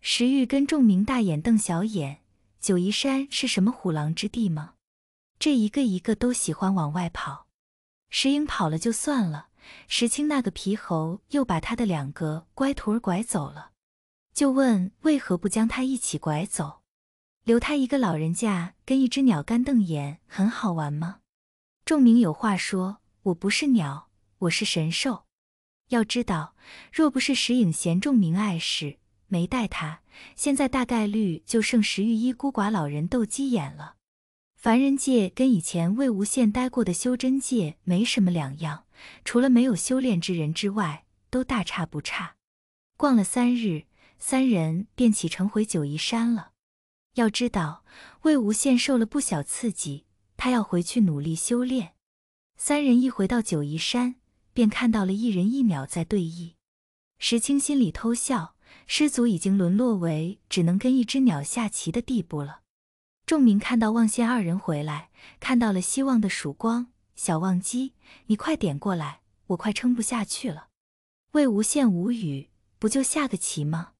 石玉跟仲明大眼瞪小眼，九嶷山是什么虎狼之地吗？这一个一个都喜欢往外跑。石英跑了就算了，石青那个皮猴又把他的2个乖徒儿拐走了，就问为何不将他一起拐走，留他一个老人家跟一只鸟干瞪眼，很好玩吗？仲明有话说，我不是鸟，我是神兽。要知道，若不是石影嫌仲明碍事，没带他，现在大概率就剩石玉一孤寡老人斗鸡眼了。凡人界跟以前魏无羡待过的修真界没什么两样，除了没有修炼之人之外，都大差不差。逛了3日，3人便启程回九嶷山了。要知道，魏无羡受了不小刺激，他要回去努力修炼。3人一回到九嶷山，便看到了一人一鸟在对弈。石青心里偷笑，师祖已经沦落为只能跟一只鸟下棋的地步了。仲明看到望羡2人回来，看到了希望的曙光，小望姬，你快点过来，我快撑不下去了。魏无羡无语，不就下个棋吗？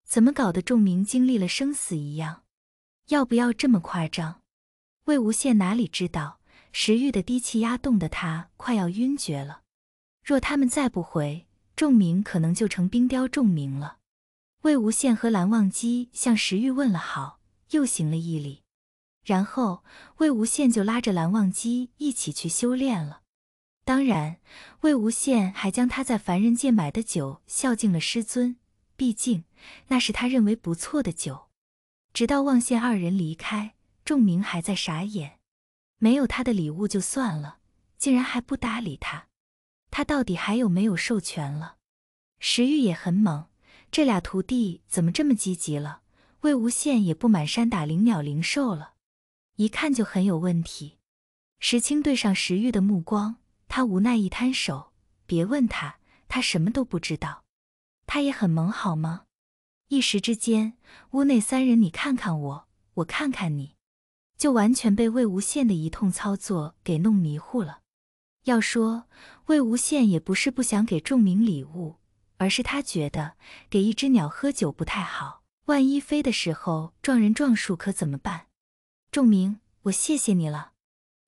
怎么搞得仲明经历了生死一样？要不要这么夸张？魏无羡哪里知道，石玉的低气压冻得他快要晕厥了。若他们再不回，仲明可能就成冰雕仲明了。魏无羡和蓝忘机向石玉问了好，又行了一礼。然后魏无羡就拉着蓝忘机一起去修炼了。当然，魏无羡还将他在凡人界买的酒孝敬了师尊，毕竟那是他认为不错的酒。直到望羡2人离开，仲明还在傻眼，没有他的礼物就算了，竟然还不搭理他，他到底还有没有授权了？石玉也很猛，这俩徒弟怎么这么积极了？魏无羡也不满山打灵鸟灵兽了，一看就很有问题。石青对上石玉的目光，他无奈一摊手，别问他，他什么都不知道。他也很猛好吗？一时之间，屋内3人你看看我，我看看你，就完全被魏无羡的一通操作给弄迷糊了。要说魏无羡也不是不想给仲明礼物，而是他觉得给一只鸟喝酒不太好，万一飞的时候撞人撞树可怎么办？仲明，我谢谢你了，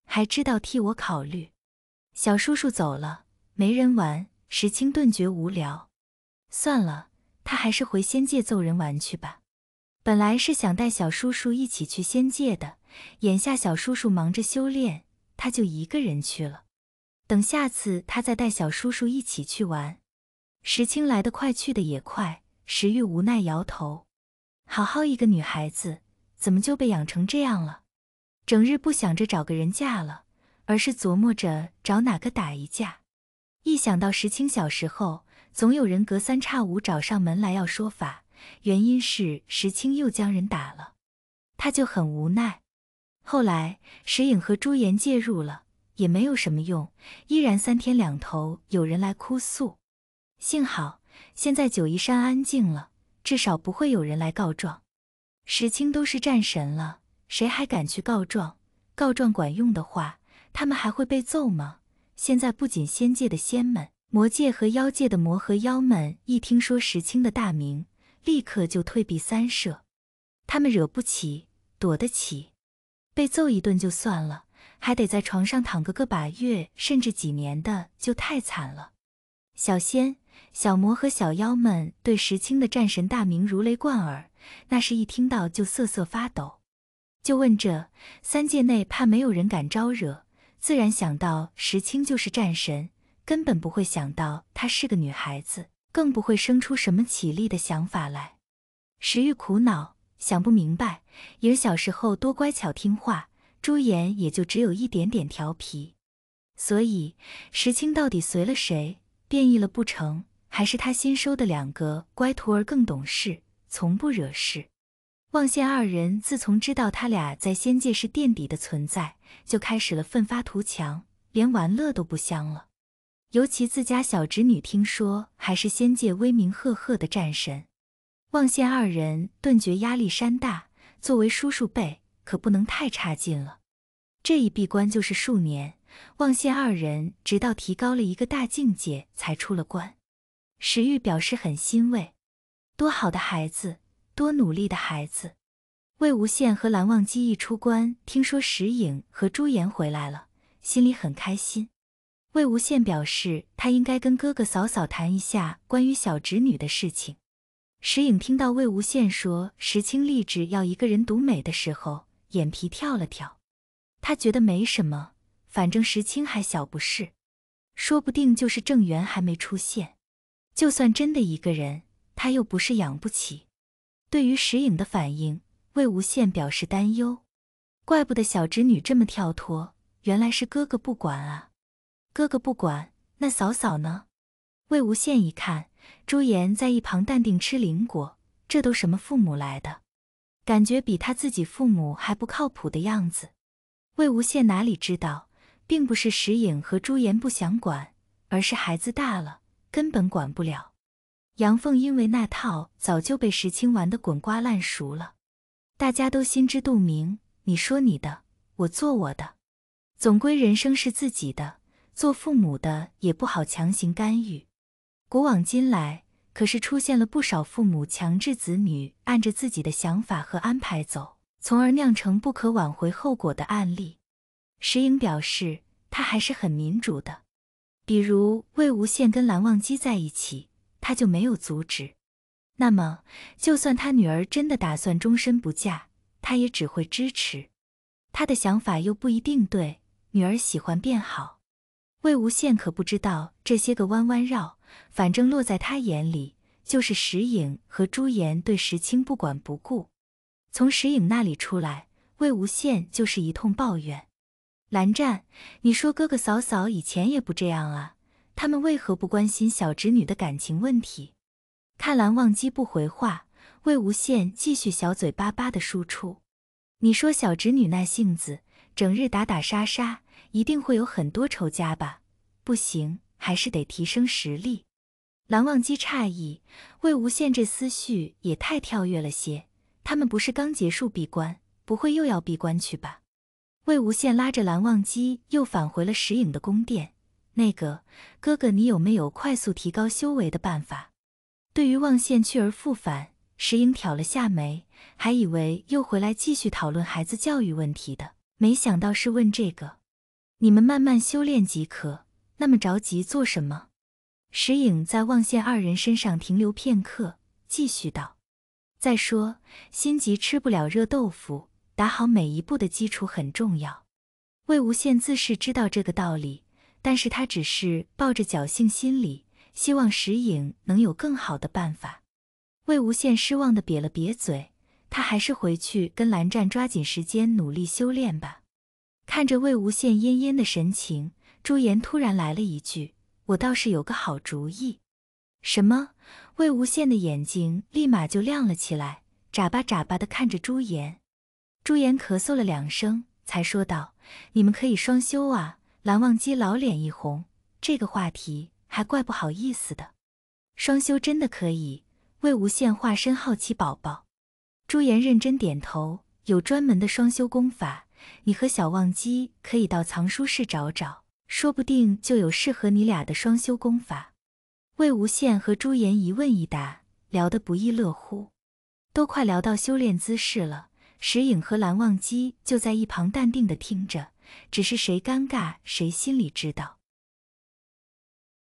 还知道替我考虑。小叔叔走了，没人玩，石青顿觉无聊。算了，他还是回仙界揍人玩去吧。本来是想带小叔叔一起去仙界的，眼下小叔叔忙着修炼，他就一个人去了。等下次他再带小叔叔一起去玩。石青来得快去得也快，石玉无奈摇头。好好一个女孩子，怎么就被养成这样了？整日不想着找个人嫁了，而是琢磨着找哪个打一架。一想到石青小时候，总有人隔3差5找上门来要说法，原因是石青又将人打了，他就很无奈。后来石影和朱颜介入了，也没有什么用，依然3天2头有人来哭诉。幸好现在九嶷山安静了，至少不会有人来告状。石青都是战神了，谁还敢去告状？告状管用的话，他们还会被揍吗？现在不仅仙界的仙们，魔界和妖界的魔和妖们一听说石青的大名，立刻就退避三舍。他们惹不起，躲得起，被揍一顿就算了，还得在床上躺个把月甚至几年的，就太惨了。小仙、小魔和小妖们对石青的战神大名如雷贯耳，那是一听到就瑟瑟发抖。就问这3界内怕没有人敢招惹，自然想到石青就是战神，根本不会想到她是个女孩子，更不会生出什么起立的想法来。石玉苦恼，想不明白，莹小时候多乖巧听话，朱颜也就只有一点点调皮，所以石青到底随了谁，变异了不成？还是他新收的2个乖徒儿更懂事，从不惹事？望羡2人自从知道他俩在仙界是垫底的存在，就开始了奋发图强，连玩乐都不香了。尤其自家小侄女听说还是仙界威名赫赫的战神，望羡2人顿觉压力山大，作为叔叔辈可不能太差劲了。这一闭关就是数年，望羡2人直到提高了一个大境界才出了关。石玉表示很欣慰，多好的孩子，多努力的孩子。魏无羡和蓝忘机一出关，听说石影和朱颜回来了，心里很开心。魏无羡表示他应该跟哥哥嫂嫂谈一下关于小侄女的事情。石影听到魏无羡说石青立志要一个人独美的时候，眼皮跳了跳。他觉得没什么，反正石青还小不是，说不定就是正缘还没出现。就算真的一个人，他又不是养不起。对于石影的反应，魏无羡表示担忧。怪不得小侄女这么跳脱，原来是哥哥不管啊。哥哥不管，那嫂嫂呢？魏无羡一看，朱颜在一旁淡定吃灵果，这都什么父母来的？感觉比他自己父母还不靠谱的样子。魏无羡哪里知道，并不是石影和朱颜不想管，而是孩子大了，根本管不了。杨凤因为那套早就被石青玩得滚瓜烂熟了，大家都心知肚明，你说你的，我做我的，总归人生是自己的，做父母的也不好强行干预。古往今来，可是出现了不少父母强制子女按着自己的想法和安排走，从而酿成不可挽回后果的案例。石影表示，他还是很民主的。比如魏无羡跟蓝忘机在一起，他就没有阻止。那么，就算他女儿真的打算终身不嫁，他也只会支持。他的想法又不一定对，女儿喜欢便好。魏无羡可不知道这些个弯弯绕，反正落在他眼里，就是石影和朱颜对石青不管不顾。从石影那里出来，魏无羡就是一通抱怨。蓝湛，你说哥哥嫂嫂以前也不这样啊，他们为何不关心小侄女的感情问题？看蓝忘机不回话，魏无羡继续小嘴巴巴地输出。你说小侄女那性子，整日打打杀杀，一定会有很多仇家吧？不行，还是得提升实力。蓝忘机诧异，魏无羡这思绪也太跳跃了些，他们不是刚结束闭关，不会又要闭关去吧？魏无羡拉着蓝忘机又返回了石影的宫殿。那个，哥哥你有没有快速提高修为的办法？对于望羡去而复返，石影挑了下眉，还以为又回来继续讨论孩子教育问题的，没想到是问这个。你们慢慢修炼即可，那么着急做什么？石影在望羡二人身上停留片刻，继续道：再说，心急吃不了热豆腐，打好每一步的基础很重要。魏无羡自是知道这个道理，但是他只是抱着侥幸心理，希望石影能有更好的办法。魏无羡失望地瘪了瘪嘴，他还是回去跟蓝湛抓紧时间努力修炼吧。看着魏无羡恹恹的神情，朱颜突然来了一句：我倒是有个好主意。什么？魏无羡的眼睛立马就亮了起来，眨巴眨巴地看着朱颜。朱颜咳嗽了2声，才说道：你们可以双修啊。蓝忘机老脸一红，这个话题还怪不好意思的。双修真的可以？魏无羡化身好奇宝宝。朱颜认真点头，有专门的双修功法，你和小忘机可以到藏书室找找，说不定就有适合你俩的双修功法。魏无羡和朱颜一问一答，聊得不亦乐乎。都快聊到修炼姿势了，石影和蓝忘机就在一旁淡定地听着，只是谁尴尬谁心里知道。